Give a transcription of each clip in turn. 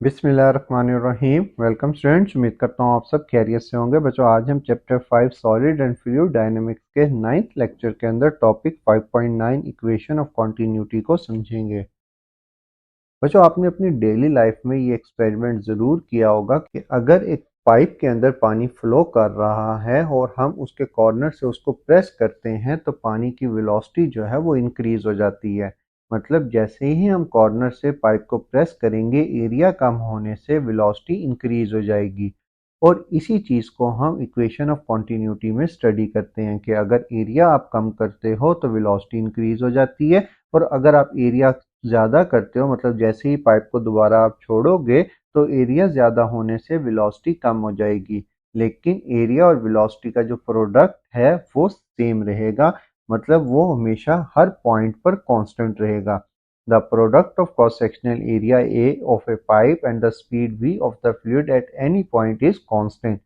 बिस्मिल्लाहिर्रहमानिर्रहीम। Welcome students, उम्मीद करता हूँ आप सब खैरियत से होंगे। बच्चों, आज हम chapter 5 solid and fluid dynamics के 9th लेक्चर के अंदर टॉपिक 5.9 इक्वेशन ऑफ कॉन्टिन्यूटी को समझेंगे। बच्चों, आपने अपनी डेली लाइफ में ये एक्सपेरिमेंट ज़रूर किया होगा कि अगर एक पाइप के अंदर पानी फ्लो कर रहा है और हम उसके कॉर्नर से उसको प्रेस करते हैं तो पानी की वेलोसिटी जो है वो इंक्रीज हो जाती है। मतलब जैसे ही हम कॉर्नर से पाइप को प्रेस करेंगे, एरिया कम होने से वेलोसिटी इंक्रीज हो जाएगी। और इसी चीज़ को हम इक्वेशन ऑफ कॉन्टिन्यूटी में स्टडी करते हैं कि अगर एरिया आप कम करते हो तो वेलोसिटी इंक्रीज हो जाती है, और अगर आप एरिया ज़्यादा करते हो, मतलब जैसे ही पाइप को दोबारा आप छोड़ोगे तो एरिया ज़्यादा होने से वेलोसिटी कम हो जाएगी। लेकिन एरिया और वेलोसिटी का जो प्रोडक्ट है वो सेम रहेगा, मतलब वो हमेशा हर पॉइंट पर कांस्टेंट रहेगा। The product of cross-sectional area A of a pipe and the speed V of the fluid at any point is constant.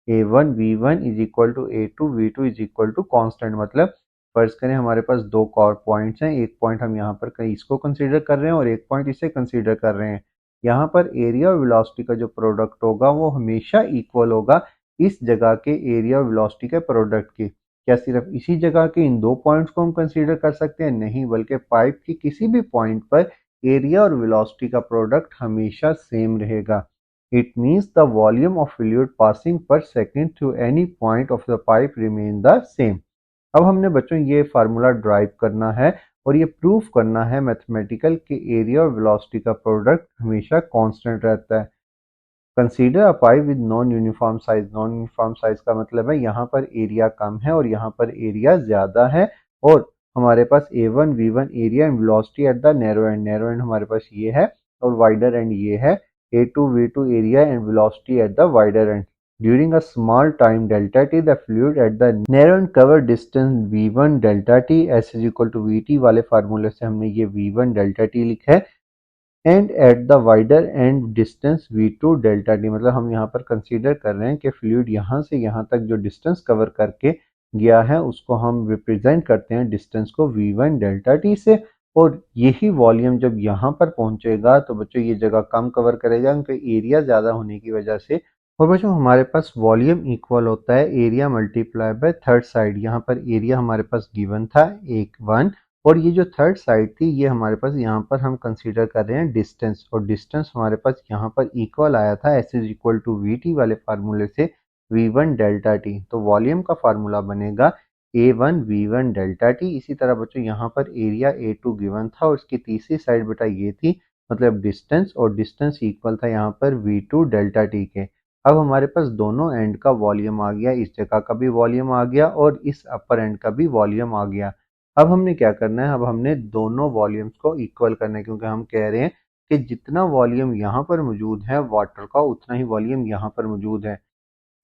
A1 V1 is equal to A2 V2 is equal to constant। मतलब फर्ज करें हमारे पास दो core points हैं, एक point हम यहाँ पर कहीं इसको कंसीडर कर रहे हैं और एक पॉइंट इसे कंसीडर कर रहे हैं। यहाँ पर एरिया और वेलोसिटी का जो प्रोडक्ट होगा वो हमेशा इक्वल होगा इस जगह के एरिया और वेलोसिटी के प्रोडक्ट के। क्या सिर्फ इसी जगह के इन दो पॉइंट्स को हम कंसीडर कर सकते हैं? नहीं, बल्कि पाइप के किसी भी पॉइंट पर एरिया और वेलोसिटी का प्रोडक्ट हमेशा सेम रहेगा। It means the volume of fluid passing per second through any point of the pipe remain the same. अब हमने बच्चों ये फार्मूला ड्राइव करना है और ये प्रूफ करना है मैथमेटिकल कि एरिया और वेलोसिटी का प्रोडक्ट हमेशा कांस्टेंट रहता है। Consider a pipe with non uniform size. Non uniform size का मतलब है यहाँ पर एरिया कम है और यहाँ पर एरिया ज़्यादा है, और हमारे पास A1 V1 area and velocity at the narrow and. Narrow and हमारे पास ये है और वाइडर एंड ये है। A2 V2 area and velocity at the wider and. During a small time delta t, the fluid at the narrow and cover distance V1 delta t S is equal to VT वाले फार्मूले से हमने ये V1 delta t लिखा है, and at the wider and distance V2 delta T. मतलब हम यहाँ पर कंसीडर कर रहे हैं कि फ्लूइड यहाँ से यहाँ तक जो डिस्टेंस कवर करके गया है उसको हम रिप्रेजेंट करते हैं डिस्टेंस को V1 डेल्टा टी से, और यही वॉल्यूम जब यहाँ पर पहुँचेगा तो बच्चों ये जगह कम कवर करेगा क्योंकि एरिया ज़्यादा होने की वजह से। और बच्चों हमारे पास वॉल्यूम इक्वल होता है area multiply by third side. यहाँ पर एरिया हमारे पास गिवन था 1 और ये जो थर्ड साइड थी ये हमारे पास यहाँ पर हम कंसीडर कर रहे हैं डिस्टेंस, और डिस्टेंस हमारे पास यहाँ पर इक्वल आया था S is equal to VT वाले फार्मूले से V1 डेल्टा टी। तो वॉल्यूम का फार्मूला बनेगा A1 V1 डेल्टा टी। इसी तरह बच्चों यहाँ पर एरिया A2 गिवन था और इसकी तीसरी साइड बेटा ये थी, मतलब डिस्टेंस, और डिस्टेंस इक्वल था यहाँ पर V2 डेल्टा टी के। अब हमारे पास दोनों एंड का वॉल्यूम आ गया, इस जगह का भी वॉल्यूम आ गया और इस अपर एंड का भी वॉल्यूम आ गया। अब हमने क्या करना है, अब हमने दोनों वॉल्यूम्स को इक्वल करना है, क्योंकि हम कह रहे हैं कि जितना वॉल्यूम यहाँ पर मौजूद है वाटर का उतना ही वॉल्यूम यहाँ पर मौजूद है।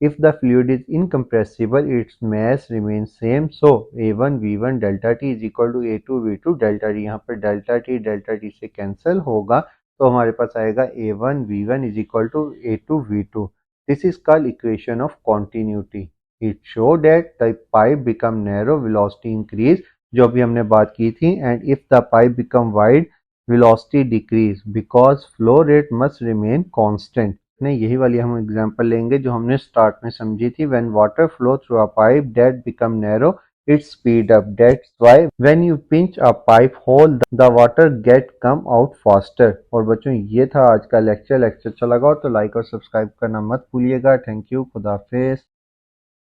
If the fluid is incompressible its mass remain same, so A1 V1 delta T is equal to A2 V2 delta T. यहाँ पर डेल्टा टी से कैंसिल होगा तो हमारे पास आएगा A1 V1 is equal to A2 V2। This is called equation of continuity. It show that the pipe become narrow, velocity increase जो अभी हमने बात की थी, and if the pipe become wide velocity decrease because flow rate must remain constant. नहीं, यही वाली हम एग्जांपल लेंगे जो हमने स्टार्ट में समझी थी। When water flow through a pipe that become narrow it speed up, that's why when you pinch a pipe hole the water get come out faster. और बच्चों ये था आज का लेक्चर। लेक्चर अच्छा लगा हो तो लाइक और सब्सक्राइब करना मत भूलिएगा। थैंक यू, खुदा हाफिज।